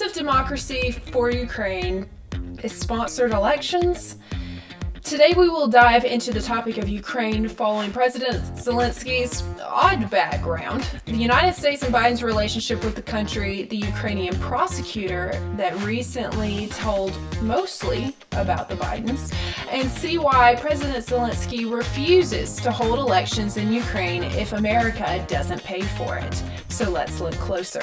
divisive democracy for Ukraine is sponsored elections. Today we will dive into the topic of Ukraine following President Zelensky's odd background, the United States and Biden's relationship with the country, the Ukrainian prosecutor that recently told mostly about the Bidens, and see why President Zelensky refuses to hold elections in Ukraine if America doesn't pay for it. So let's look closer.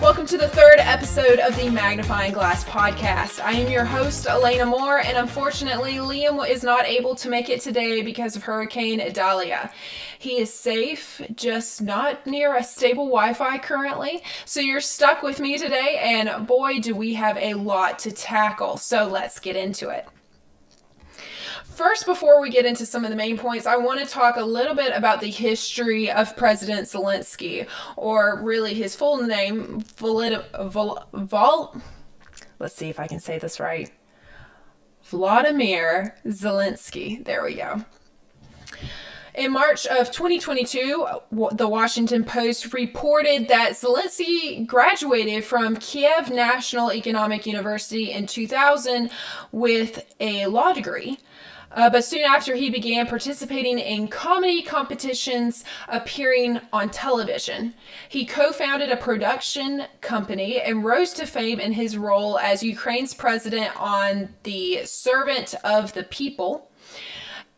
Welcome to the third episode of the Magnifying Glass Podcast. I am your host, Elena Moore, and unfortunately, Liam is not able to make it today because of Hurricane Idalia. He is safe, just not near a stable Wi-Fi currently, so you're stuck with me today, and boy, do we have a lot to tackle, so let's get into it. First, before we get into some of the main points, I want to talk a little bit about the history of President Zelensky, or really his full name, let's see if I can say this right, Vladimir Zelensky. There we go. In March of 2022, the Washington Post reported that Zelensky graduated from Kiev National Economic University in 2000 with a law degree. But soon after, he began participating in comedy competitions, appearing on television. He co-founded a production company and rose to fame in his role as Ukraine's president on The Servant of the People,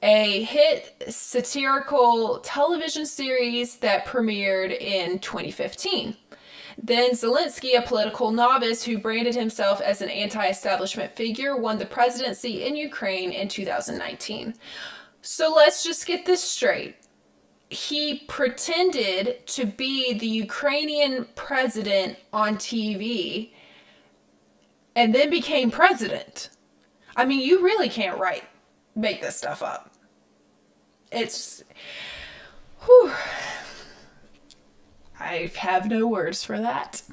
a hit satirical television series that premiered in 2015. Then Zelensky, a political novice who branded himself as an anti-establishment figure, won the presidency in Ukraine in 2019. So let's just get this straight. He pretended to be the Ukrainian president on TV and then became president. I mean, you really can't make this stuff up. It's... whew. I have no words for that.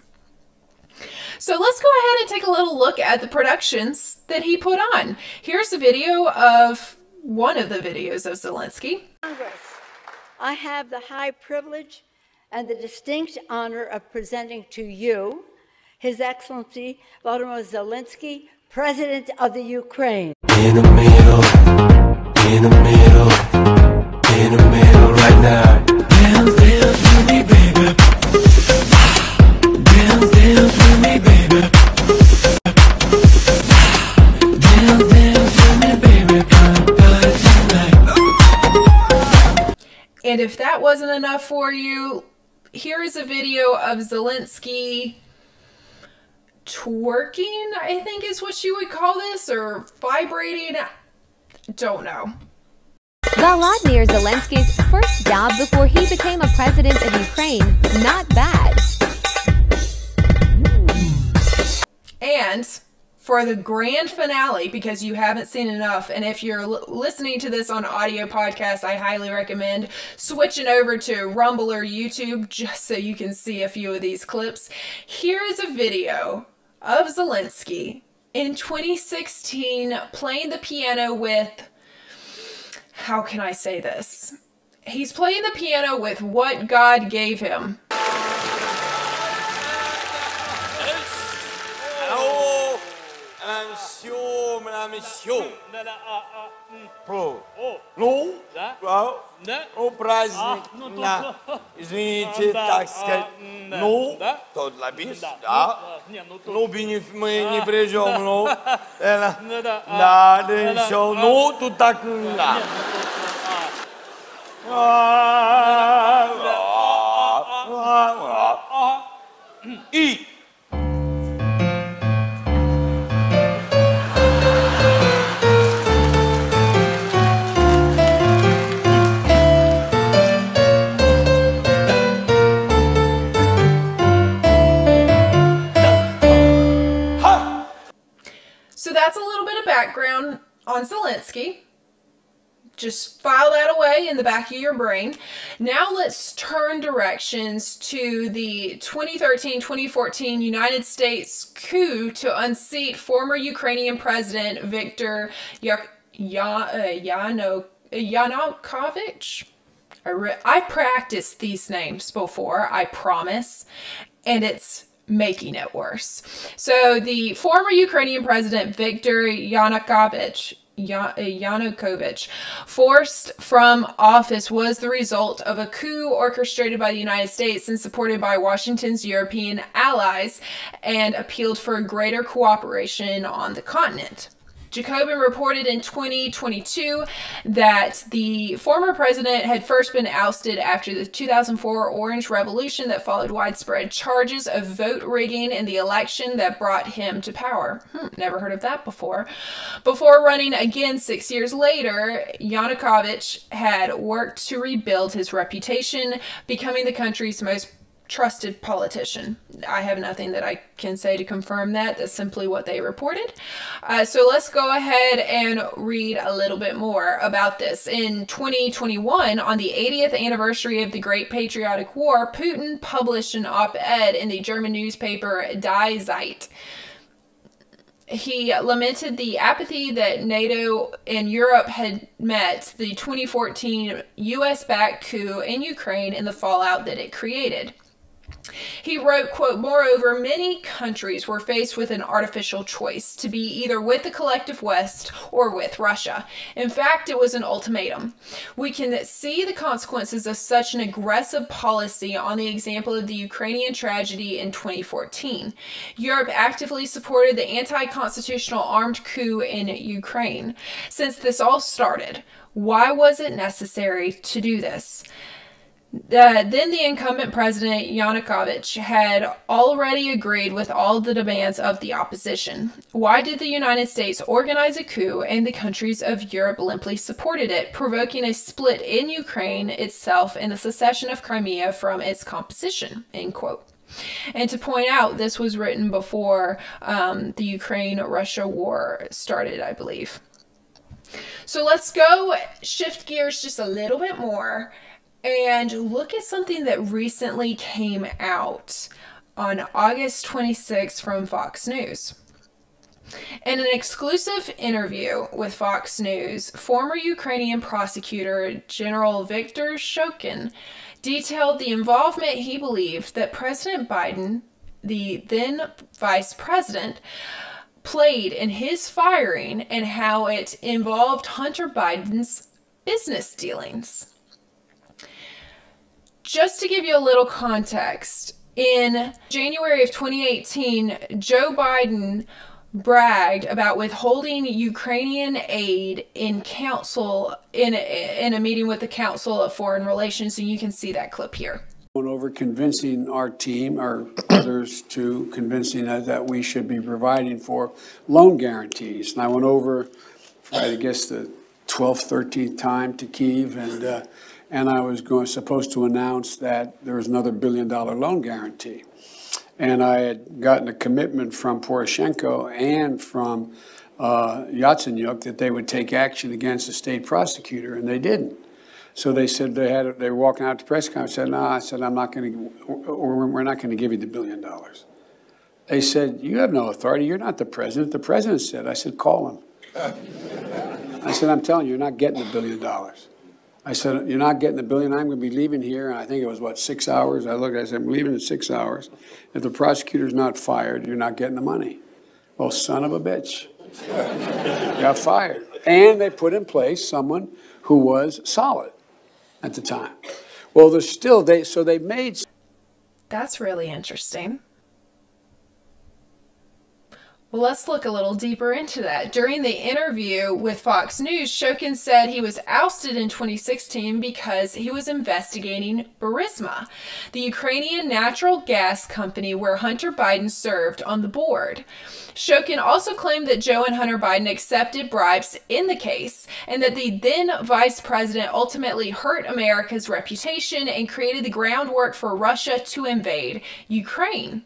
So let's go ahead and take a little look at the productions that he put on. Here's a video of one of the videos of Zelensky. Congress, I have the high privilege and the distinct honor of presenting to you His Excellency Volodymyr Zelensky, President of the Ukraine. In the middle right now. Dance, dance with me, baby. Dance, dance with me, baby. Dance, dance with me, baby. And if that wasn't enough for you, here is a video of Zelensky twerking, I think is what you would call this, or vibrating. Don't know. Volodymyr Zelensky's first job before he became a president of Ukraine, not bad. And for the grand finale, because you haven't seen enough, and if you're listening to this on audio podcast, I highly recommend switching over to Rumble or YouTube just so you can see a few of these clips. Here is a video of Zelensky in 2016 playing the piano with... how can I say this? He's playing the piano with what God gave him. Праздник, да. Извините, так сказать. Ну, то для бис, да. Ну, мы не придем, ну. Да, да, все. Ну, тут так, да. И... So that's a little bit of background on Zelensky. Just file that away in the back of your brain. Now let's turn directions to the 2013-2014 United States coup to unseat former Ukrainian President Viktor Yanukovych. I practiced these names before, I promise, and it's making it worse. So the former Ukrainian president Viktor Yanukovych, forced from office, was the result of a coup orchestrated by the United States and supported by Washington's European allies, and appealed for greater cooperation on the continent. Jacobin reported in 2022 that the former president had first been ousted after the 2004 Orange Revolution that followed widespread charges of vote rigging in the election that brought him to power. Never heard of that before. Before running again 6 years later, Yanukovych had worked to rebuild his reputation, becoming the country's most trusted politician. I have nothing that I can say to confirm that. That's simply what they reported. So let's go ahead and read a little bit more about this. In 2021, on the 80th anniversary of the Great Patriotic War, Putin published an op-ed in the German newspaper Die Zeit. He lamented the apathy that NATO and Europe had met the 2014 US-backed coup in Ukraine and the fallout that it created. He wrote, quote, "Moreover, many countries were faced with an artificial choice to be either with the collective West or with Russia. In fact, it was an ultimatum. We can see the consequences of such an aggressive policy on the example of the Ukrainian tragedy in 2014. Europe actively supported the anti-constitutional armed coup in Ukraine. Since this all started, why was it necessary to do this? Then the incumbent president, Yanukovych, had already agreed with all the demands of the opposition. Why did the United States organize a coup and the countries of Europe limply supported it, provoking a split in Ukraine itself and the secession of Crimea from its composition?" End quote. And to point out, this was written before the Ukraine-Russia war started, I believe. So let's go shift gears just a little bit more and look at something that recently came out on August 26th from Fox News. In an exclusive interview with Fox News, former Ukrainian prosecutor General Viktor Shokin detailed the involvement he believed that President Biden, the then vice president, played in his firing and how it involved Hunter Biden's business dealings. Just to give you a little context, in January of 2018, Joe Biden bragged about withholding Ukrainian aid in council in a meeting with the Council of Foreign Relations, and you can see that clip here. Went over convincing our team, or others, to convincing us that we should be providing for loan guarantees. And I went over for, I guess, the 12th, 13th time to Kyiv, and I was supposed to announce that there was another $1 billion loan guarantee. And I had gotten a commitment from Poroshenko and from Yatsenyuk that they would take action against the state prosecutor, and they didn't. So they said they were walking out to press conference. I said, no, I said, we're not going to give you the $1 billion. They said, you have no authority. You're not the president. The president said. I said, call him. I said, I'm telling you, you're not getting the $1 billion. I said, you're not getting the $1 billion. I'm going to be leaving here. And I think it was, 6 hours? I said, I'm leaving in 6 hours. If the prosecutor's not fired, you're not getting the money. Well, son of a bitch. Got fired. And they put in place someone who was solid at the time. Well, they made... That's really interesting. Well, let's look a little deeper into that. During the interview with Fox News, Shokin said he was ousted in 2016 because he was investigating Burisma, the Ukrainian natural gas company where Hunter Biden served on the board. Shokin also claimed that Joe and Hunter Biden accepted bribes in the case, and that the then vice president ultimately hurt America's reputation and created the groundwork for Russia to invade Ukraine.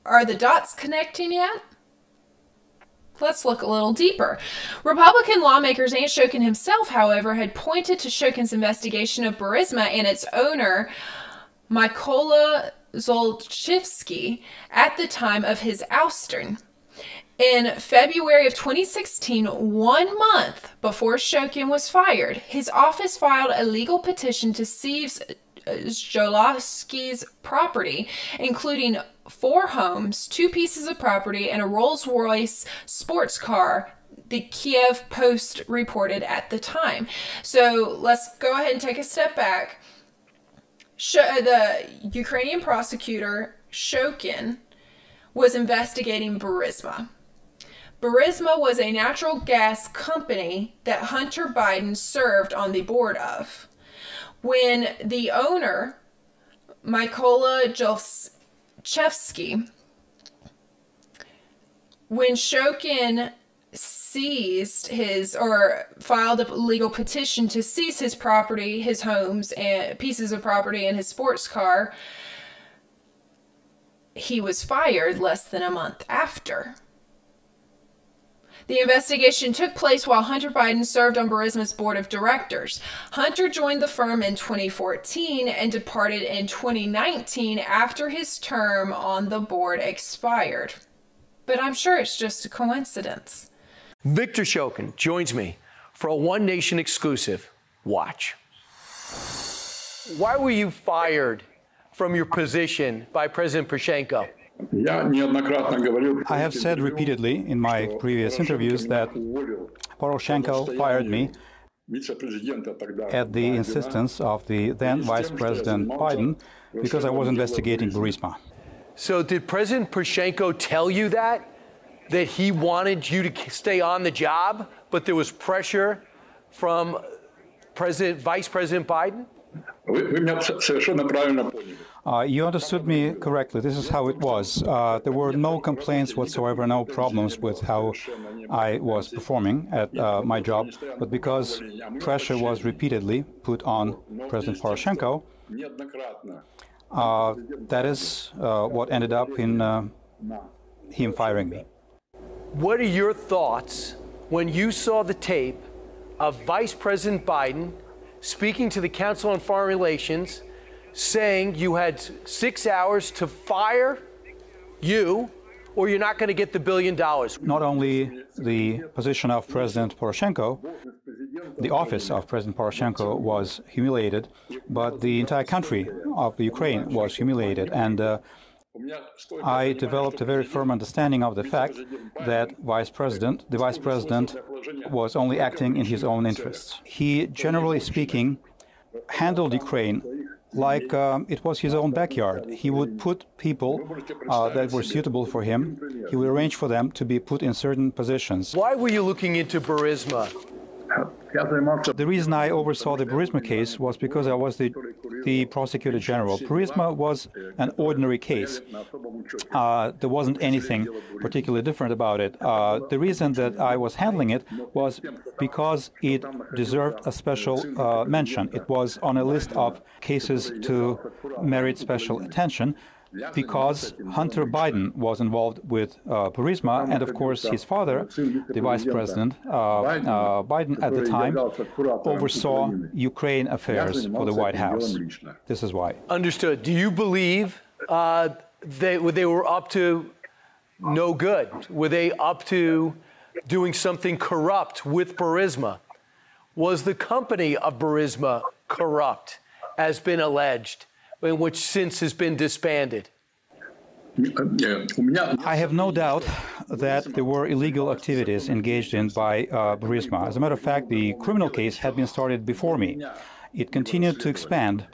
Are the dots connecting yet? Let's look a little deeper. Republican lawmakers and Shokin himself, however, had pointed to Shokin's investigation of Burisma and its owner, Mykola Zlochevsky, at the time of his ousting. In February of 2016, 1 month before Shokin was fired, his office filed a legal petition to seize Zelensky's property, including 4 homes, 2 pieces of property, and a Rolls-Royce sports car, the Kiev Post reported at the time. So let's go ahead and take a step back. The Ukrainian prosecutor, Shokin, was investigating Burisma. Burisma was a natural gas company that Hunter Biden served on the board of. When the owner, Mykola Jelchevsky, when Shokin seized his, or filed a legal petition to seize his property, his homes, and pieces of property, and his sports car, he was fired less than a month after. The investigation took place while Hunter Biden served on Burisma's board of directors. Hunter joined the firm in 2014 and departed in 2019 after his term on the board expired. But I'm sure it's just a coincidence. Victor Shokin joins me for a One Nation exclusive. Watch. Why were you fired from your position by President Poroshenko? I have said repeatedly in my previous interviews that Poroshenko fired me at the insistence of the then Vice President Biden because I was investigating Burisma. So did President Poroshenko tell you that he wanted you to stay on the job, but there was pressure from Vice President Biden? You understood me correctly. This is how it was. There were no complaints whatsoever, no problems with how I was performing at my job. But because pressure was repeatedly put on President Poroshenko, that is what ended up in him firing me. What are your thoughts when you saw the tape of Vice President Biden speaking to the Council on Foreign Relations, saying you had 6 hours to fire you or you're not going to get the $1 billion? Not only the position of President Poroshenko, the office of President Poroshenko was humiliated, but the entire country of Ukraine was humiliated. And I developed a very firm understanding of the fact that the Vice President was only acting in his own interests. He, generally speaking, handled Ukraine like it was his own backyard. He would put people that were suitable for him, he would arrange for them to be put in certain positions. Why were you looking into Burisma? The reason I oversaw the Burisma case was because I was the prosecutor general. Burisma was an ordinary case. There wasn't anything particularly different about it. The reason that I was handling it was because it deserved a special mention. It was on a list of cases to merit special attention, because Hunter Biden was involved with Burisma, and of course his father, the Vice President Biden at the time, oversaw Ukraine affairs for the White House. This is why. Understood. Do you believe they were up to no good? Were they up to doing something corrupt with Burisma? Was the company of Burisma corrupt, as been alleged, in which since has been disbanded? I have no doubt that there were illegal activities engaged in by Burisma. As a matter of fact, the criminal case had been started before me. It continued to expand,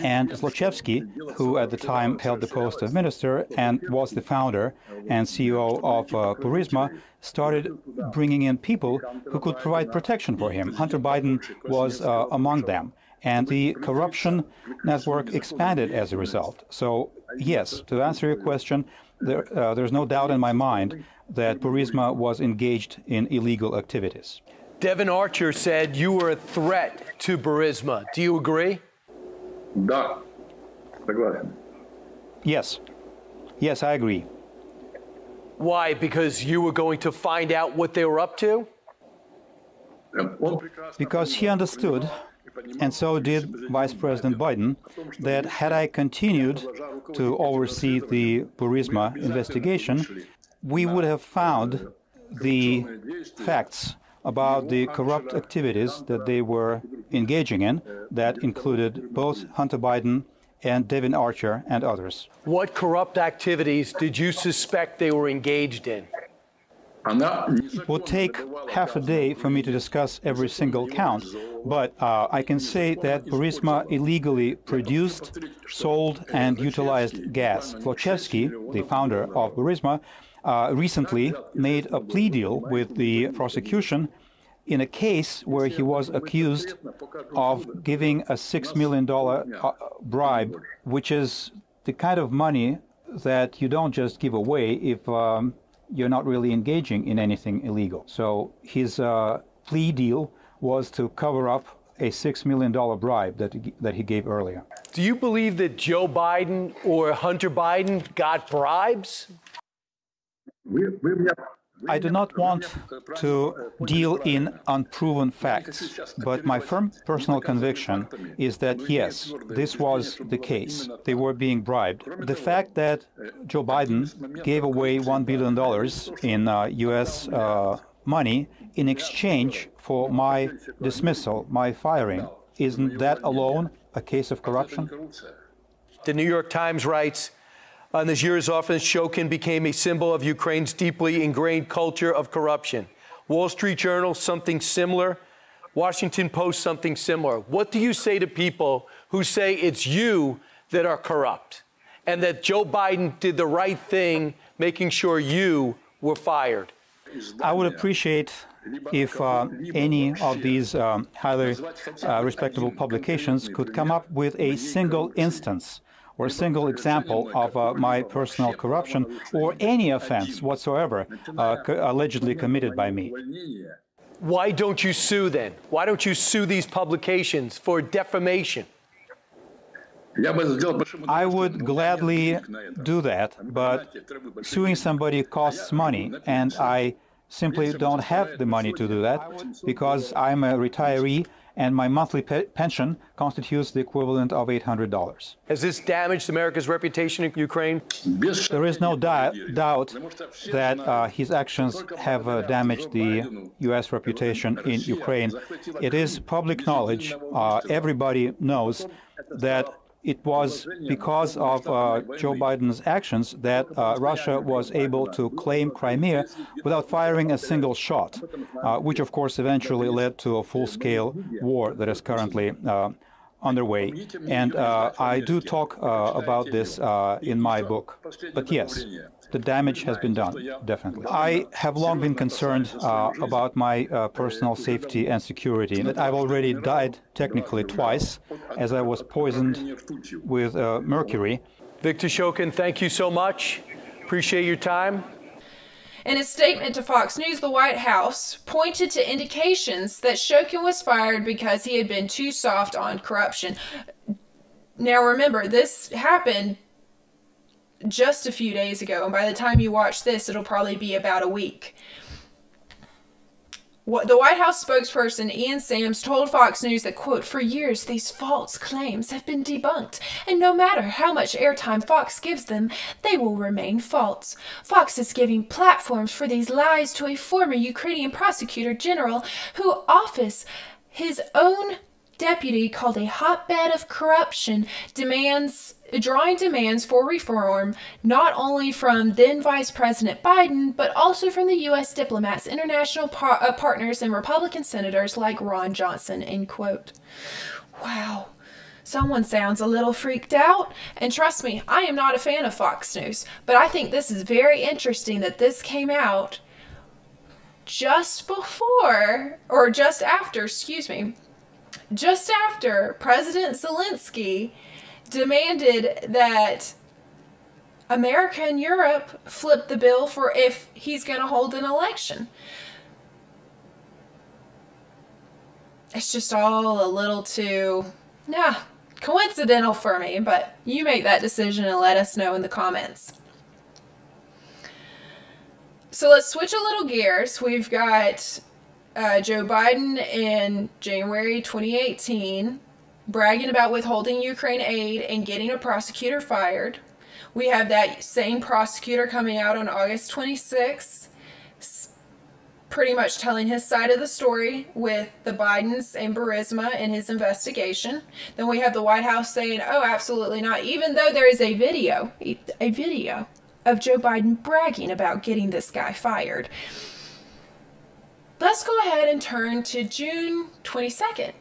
and Zlochevsky, who at the time held the post of minister and was the founder and CEO of Burisma, started bringing in people who could provide protection for him. Hunter Biden was among them. And the corruption network expanded as a result. So, yes, to answer your question, there's no doubt in my mind that Burisma was engaged in illegal activities. Devin Archer said you were a threat to Burisma. Do you agree? Yes. Yes, I agree. Why? Because you were going to find out what they were up to? Because he understood, and so did Vice President Biden, that had I continued to oversee the Burisma investigation, we would have found the facts about the corrupt activities that they were engaging in that included both Hunter Biden and Devin Archer and others. What corrupt activities did you suspect they were engaged in? It would take half a day for me to discuss every single count, but I can say that Burisma illegally produced, sold, and utilized gas. Zlochevsky, the founder of Burisma, recently made a plea deal with the prosecution in a case where he was accused of giving a $6 million bribe, which is the kind of money that you don't just give away if you're not really engaging in anything illegal. So his plea deal was to cover up a $6 million bribe that he gave earlier. Do you believe that Joe Biden or Hunter Biden got bribes? I do not want to deal in unproven facts, but my firm personal conviction is that, yes, this was the case. They were being bribed. The fact that Joe Biden gave away $1 billion in U.S. money in exchange for my dismissal, my firing, isn't that alone a case of corruption? The New York Times writes, on this year's offense, Shokin became a symbol of Ukraine's deeply ingrained culture of corruption. Wall Street Journal, something similar. Washington Post, something similar. What do you say to people who say it's you that are corrupt and that Joe Biden did the right thing making sure you were fired? I would appreciate if any of these highly respectable publications could come up with a single instance or a single example of my personal corruption or any offense whatsoever allegedly committed by me. Why don't you sue then? Why don't you sue these publications for defamation? I would gladly do that, but suing somebody costs money, and I simply don't have the money to do that because I'm a retiree and my monthly pension constitutes the equivalent of $800. Has this damaged America's reputation in Ukraine? There is no doubt that his actions have damaged the U.S. reputation in Ukraine. It is public knowledge. Everybody knows that it was because of Joe Biden's actions that Russia was able to claim Crimea without firing a single shot, which of course eventually led to a full-scale war that is currently underway. And I do talk about this in my book. But yes, the damage has been done, definitely. I have long been concerned about my personal safety and security. And I've already died technically twice as I was poisoned with mercury. Victor Shokin, thank you so much. Appreciate your time. In a statement to Fox News, the White House pointed to indications that Shokin was fired because he had been too soft on corruption. Now remember, this happened just a few days ago, and by the time you watch this, it'll probably be about a week. The White House spokesperson Ian Sams told Fox News that, quote, for years these false claims have been debunked, and no matter how much airtime Fox gives them, they will remain false. Fox is giving platforms for these lies to a former Ukrainian prosecutor general who office his own deputy called a hotbed of corruption, drawing demands for reform not only from then Vice President Biden, but also from the U.S. diplomats, international partners, and Republican senators like Ron Johnson, end quote. Wow. Someone sounds a little freaked out. And trust me, I am not a fan of Fox News, but I think this is very interesting that this came out just before, or just after, just after President Zelensky demanded that America and Europe flip the bill for if he's going to hold an election. It's just all a little too, coincidental for me, but you make that decision and let us know in the comments. So let's switch a little gears. We've got Joe Biden in January 2018 bragging about withholding Ukraine aid and getting a prosecutor fired. We have that same prosecutor coming out on August 26th, pretty much telling his side of the story with the Bidens and Burisma in his investigation. Then we have the White House saying, oh, absolutely not, even though there is a video of Joe Biden bragging about getting this guy fired. Let's go ahead and turn to June 22nd,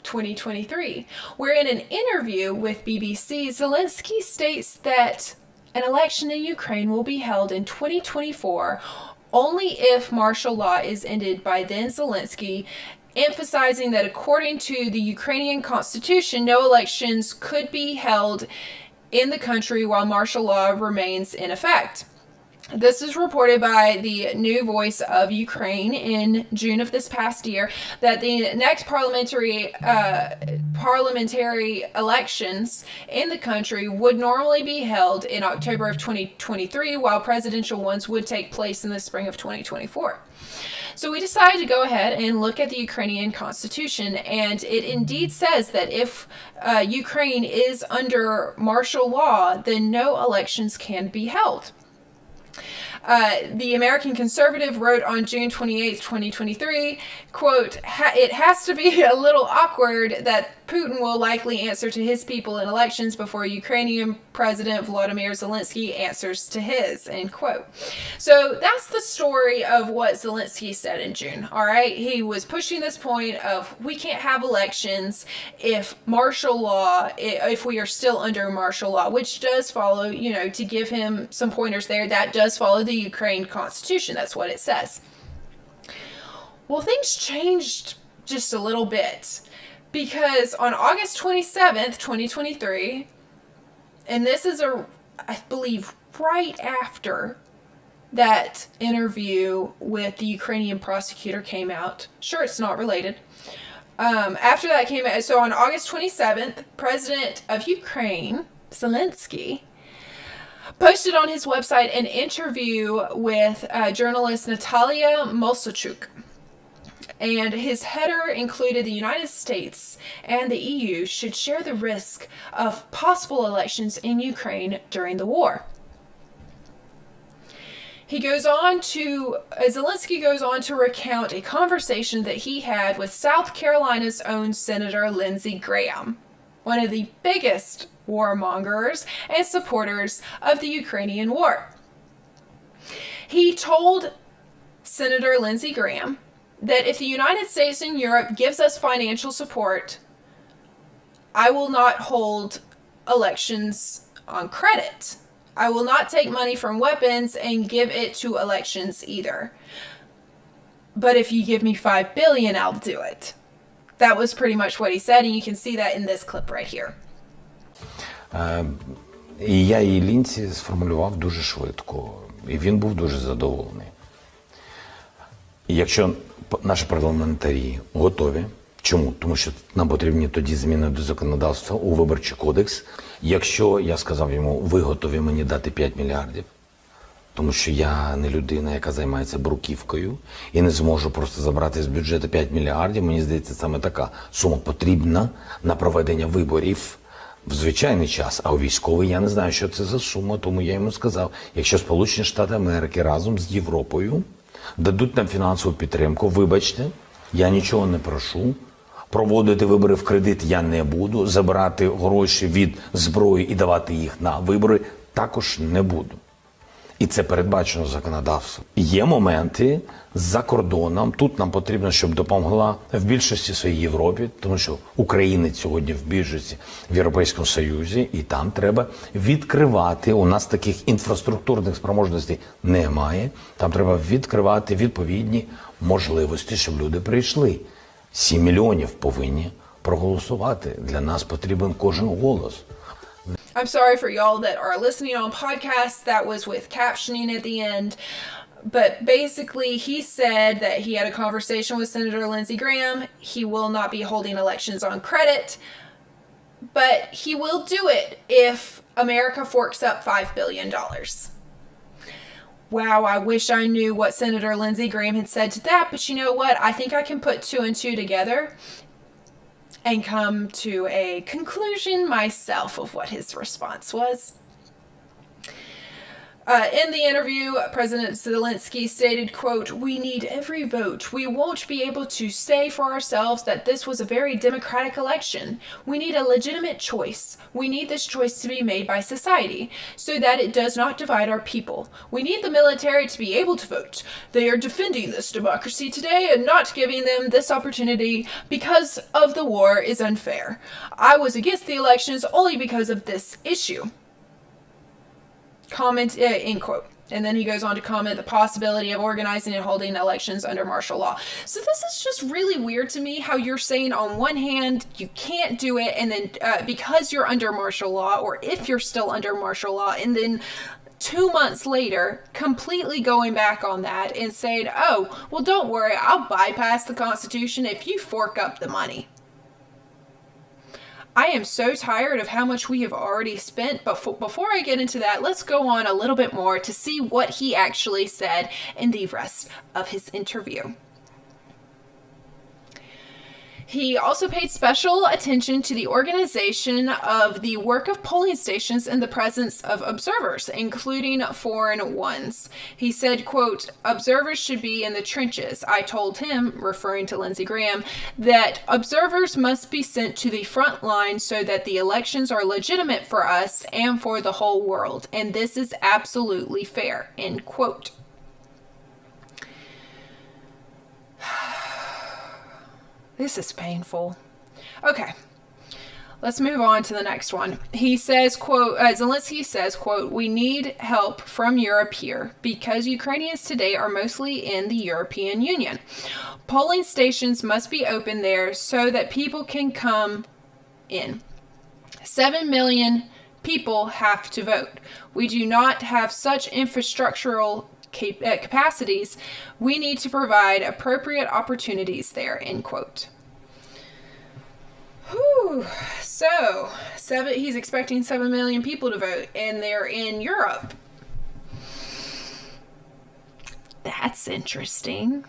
2023, where in an interview with BBC, Zelensky states that an election in Ukraine will be held in 2024 only if martial law is ended by then Zelensky, emphasizing that according to the Ukrainian Constitution, no elections could be held in the country while martial law remains in effect. This is reported by the New Voice of Ukraine in June of this past year, that the next parliamentary elections in the country would normally be held in October of 2023, while presidential ones would take place in the spring of 2024. So we decided to go ahead and look at the Ukrainian Constitution, and it indeed says that if Ukraine is under martial law, then no elections can be held. The American Conservative wrote on June 28th, 2023, quote, it has to be a little awkward that Putin will likely answer to his people in elections before Ukrainian President Volodymyr Zelensky answers to his, end quote. So that's the story of what Zelensky said in June, all right? He was pushing this point of we can't have elections if martial law, if we are still under martial law, which does follow, you know, to give him some pointers there, that does follow the Ukraine Constitution. That's what it says. Well, things changed just a little bit, because on August 27th, 2023, and this is I believe right after that interview with the Ukrainian prosecutor came out. Sure, it's not related. After that came out, so on August 27th, President of Ukraine, Zelensky, posted on his website an interview with journalist Natalia Mosalchuk. And his header included the United States and the EU should share the risk of possible elections in Ukraine during the war. Zelensky goes on to recount a conversation that he had with South Carolina's own Senator Lindsey Graham, one of the biggest warmongers and supporters of the Ukrainian war. He told Senator Lindsey Graham that if the United States and Europe gives us financial support, I will not hold elections on credit. I will not take money from weapons and give it to elections either. But if you give me $5 billion, I'll do it. That was pretty much what he said, and you can see that in this clip right here. І я її Лінці сформулював дуже швидко, і він був дуже задоволений. Якщо наші парламентарі готові, чому? Тому що нам потрібні тоді зміни до законодавства у Виборчий кодекс. Якщо я сказав йому, ви готові мені дати 5 мільярдів, тому що я не людина, яка займається бруківкою, і не зможу просто забрати з бюджету 5 мільярдів, мені здається, саме така сума потрібна на проведення виборів в звичайний час, а у військовий я не знаю, що це за сума, тому я йому сказав, якщо Сполучені Штати Америки разом з Європою дадуть нам фінансову підтримку, вибачте, я нічого не прошу, проводити вибори в кредит я не буду, забирати гроші від зброї і давати їх на вибори також не буду. І це передбачено законодавством. Є моменти за кордоном, тут нам потрібно, щоб допомогла в більшості своїй Європі, тому що українець сьогодні в більшості в Європейському Союзі, і там треба відкривати, у нас таких інфраструктурних спроможностей немає, там треба відкривати відповідні можливості, щоб люди прийшли. 7 мільйонів повинні проголосувати, для нас потрібен кожен голос. I'm sorry for y'all that are listening on podcasts. That was with captioning at the end. But basically, he said that he had a conversation with Senator Lindsey Graham. He will not be holding elections on credit, but he will do it if America forks up $5 billion. Wow, I wish I knew what Senator Lindsey Graham had said to that, but you know what? I think I can put 2 and 2 together and come to a conclusion myself of what his response was. In the interview, President Zelensky stated, quote, "We need every vote. We won't be able to say for ourselves that this was a very democratic election. We need a legitimate choice. We need this choice to be made by society so that it does not divide our people. We need the military to be able to vote. They are defending this democracy today, and not giving them this opportunity because of the war is unfair. I was against the elections only because of this issue." Comment, end quote. And then he goes on to comment the possibility of organizing and holding elections under martial law. So this is just really weird to me, how you're saying on one hand you can't do it, and then because you're under martial law, or if you're still under martial law, and then 2 months later completely going back on that and saying, oh, well, don't worry, I'll bypass the Constitution if you fork up the money. I am so tired of how much we have already spent, but before I get into that, let's go on a little bit more to see what he actually said in the rest of his interview. He also paid special attention to the organization of the work of polling stations in the presence of observers, including foreign ones. He said, quote, "Observers should be in the trenches. I told him," referring to Lindsey Graham, "that observers must be sent to the front line so that the elections are legitimate for us and for the whole world. And this is absolutely fair," end quote. This is painful. Okay, let's move on to the next one. He says, quote, Zelensky says, quote, "We need help from Europe here because Ukrainians today are mostly in the European Union. Polling stations must be open there so that people can come in. 7 million people have to vote. We do not have such infrastructural capacities. We need to provide appropriate opportunities there," end quote. Whew. So, he's expecting 7 million people to vote, and they're in Europe. That's interesting.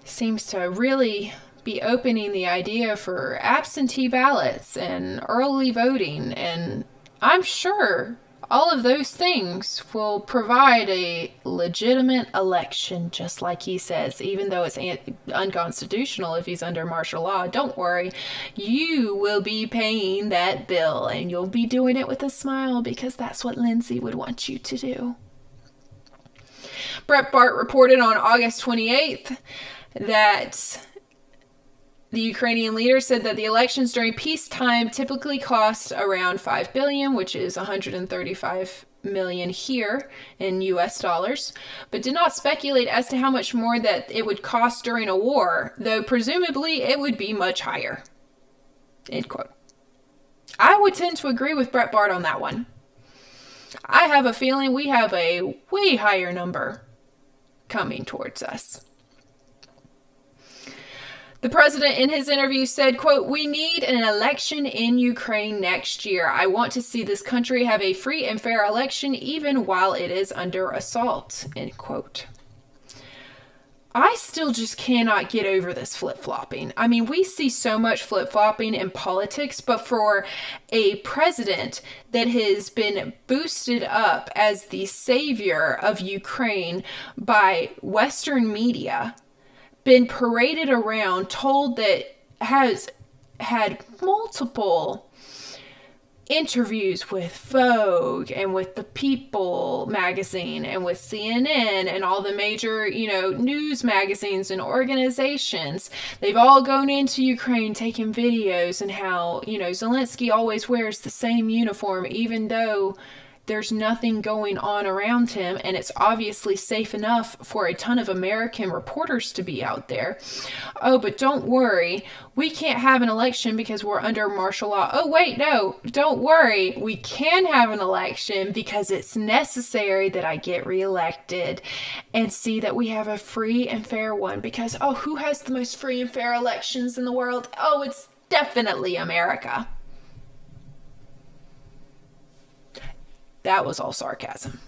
Seems to really be opening the idea for absentee ballots and early voting, and I'm sure all of those things will provide a legitimate election, just like he says, even though it's unconstitutional if he's under martial law. Don't worry, you will be paying that bill, and you'll be doing it with a smile because that's what Lindsey would want you to do. Breitbart reported on August 28th that the Ukrainian leader said that the elections during peacetime typically cost around $5 billion, which is $135 million here in US dollars, but did not speculate as to how much more that it would cost during a war, though presumably it would be much higher. End quote. I would tend to agree with Breitbart on that one. I have a feeling we have a way higher number coming towards us. The president in his interview said, quote, "We need an election in Ukraine next year. I want to see this country have a free and fair election even while it is under assault," end quote. I still just cannot get over this flip-flopping. I mean, we see so much flip-flopping in politics, but for a president that has been boosted up as the savior of Ukraine by Western media, been paraded around, told that has had multiple interviews with Vogue and with the People magazine and with CNN and all the major, news magazines and organizations. They've all gone into Ukraine taking videos and how, Zelensky always wears the same uniform even though there's nothing going on around him, and it's obviously safe enough for a ton of American reporters to be out there. Oh, but don't worry, we can't have an election because we're under martial law. Oh, wait, no, don't worry, we can have an election because it's necessary that I get reelected and see that we have a free and fair one because, oh, who has the most free and fair elections in the world? Oh, it's definitely America. That was all sarcasm.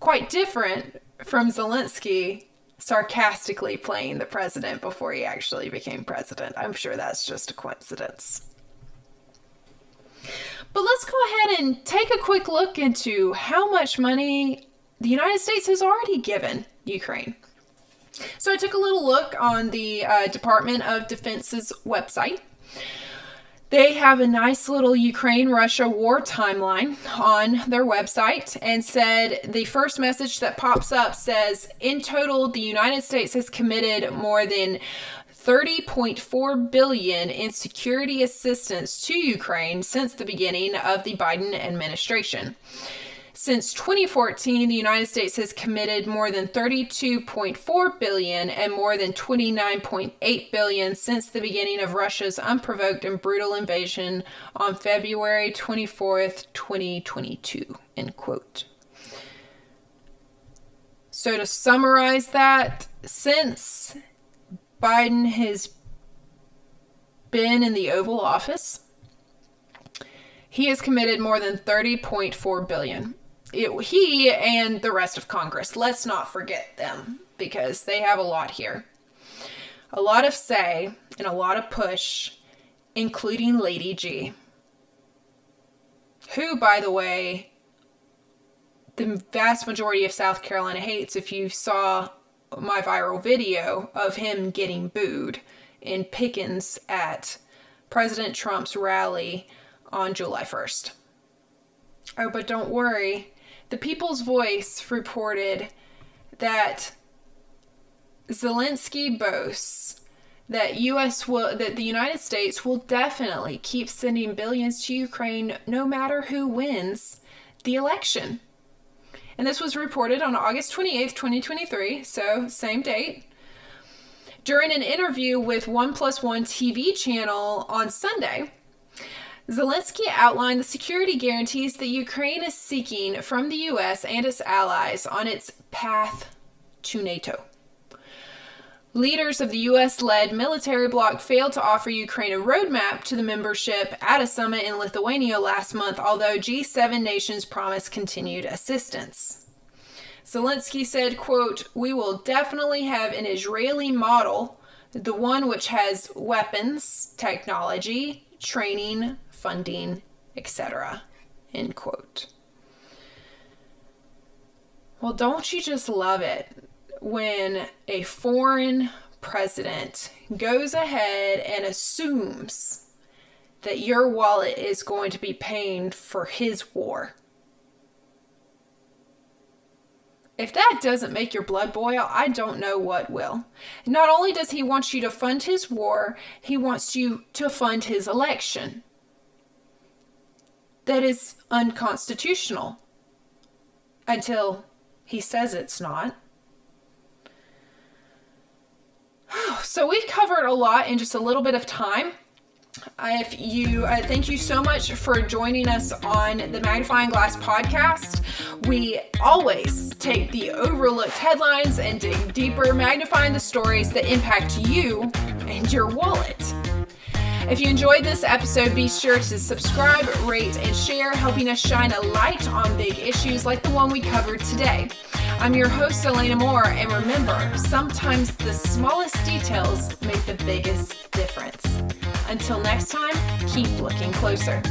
Quite different from Zelensky sarcastically playing the president before he actually became president. I'm sure that's just a coincidence. But let's go ahead and take a quick look into how much money the United States has already given Ukraine. So I took a little look on the Department of Defense's website. They have a nice little Ukraine-Russia war timeline on their website and said the first message that pops up says, in total, the United States has committed more than $30.4 billion in security assistance to Ukraine since the beginning of the Biden administration. Since 2014, the United States has committed more than $32.4 billion and more than $29.8 billion since the beginning of Russia's unprovoked and brutal invasion on February 24th, 2022, end quote. So to summarize that, since Biden has been in the Oval Office, he has committed more than $30.4 billion. He and the rest of Congress, let's not forget them, because they have a lot here. A lot of say and a lot of push, including Lady G, who, by the way, the vast majority of South Carolina hates. If you saw my viral video of him getting booed in Pickens at President Trump's rally on July 1st. Oh, but don't worry. The People's Voice reported that Zelensky boasts that the United States will definitely keep sending billions to Ukraine no matter who wins the election. And this was reported on August 28th, 2023, so same date. During an interview with 1+1 TV channel on Sunday, Zelensky outlined the security guarantees that Ukraine is seeking from the U.S. and its allies on its path to NATO. Leaders of the U.S.-led military bloc failed to offer Ukraine a roadmap to the membership at a summit in Lithuania last month, although G7 nations promised continued assistance. Zelensky said, quote, "We will definitely have an Israeli model, the one which has weapons, technology, training, funding, etc." End quote. Well, don't you just love it when a foreign president goes ahead and assumes that your wallet is going to be paying for his war? If that doesn't make your blood boil, I don't know what will. Not only does he want you to fund his war, he wants you to fund his election. That is unconstitutional until he says it's not. So we've covered a lot in just a little bit of time. Thank you so much for joining us on the Magnifying Glass Podcast. We always take the overlooked headlines and dig deeper, magnifying the stories that impact you and your wallet. If you enjoyed this episode, be sure to subscribe, rate, and share, helping us shine a light on big issues like the one we covered today. I'm your host, Elena Moore, and remember, sometimes the smallest details make the biggest difference. Until next time, keep looking closer.